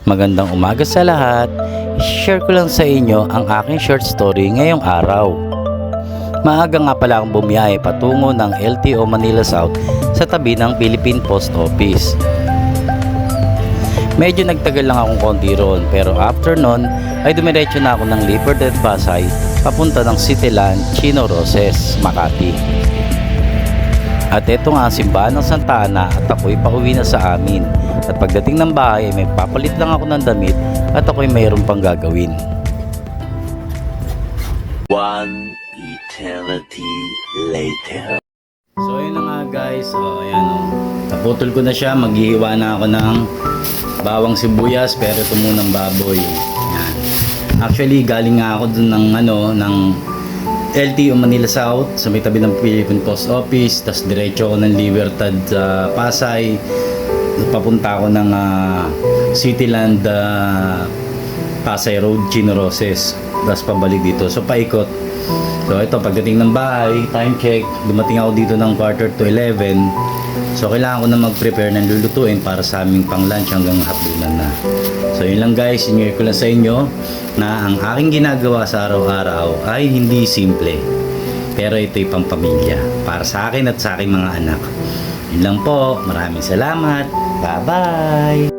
Magandang umaga sa lahat. I-share ko lang sa inyo ang aking short story ngayong araw. Maaga nga pala akong bumiyahe patungo ng LTO Manila South sa tabi ng Philippine Post Office. Medyo nagtagal lang akong konti roon, pero after nun ay dumiretso na ako ng Libertad Pasay papunta ng Cityland Chino Roces, Makati. At eto nga ang simbahan ng Santa Ana at ako'y pauwi na sa amin. At pagdating ng bahay may papalit lang ako ng damit at ako'y mayroon pang gagawin. One eternity later. So ayun na nga guys, ayan naputol ko na siya, maghihiwa na ako ng bawang sibuyas pero ito munang baboy. Yan. Actually galing nga ako dun ng LTO Manila South sa may tabi ng Philippine Post Office, tas diretso ako ng Libertad Pasay, papunta ako ng Cityland Pasay Road, Chino Roces, tas pabalik dito, so paikot. So ito, pagdating ng bahay, time check, dumating ako dito ng 11:15. So kailangan ko na mag-prepare ng lulutuin para sa aming pang lunch hanggang hapunan na. So yun lang guys, sinure ko lang sa inyo na ang aking ginagawa sa araw-araw ay hindi simple, pero ito'y pampamilya para sa akin at sa aking mga anak. Yun lang po, maraming salamat, bye bye.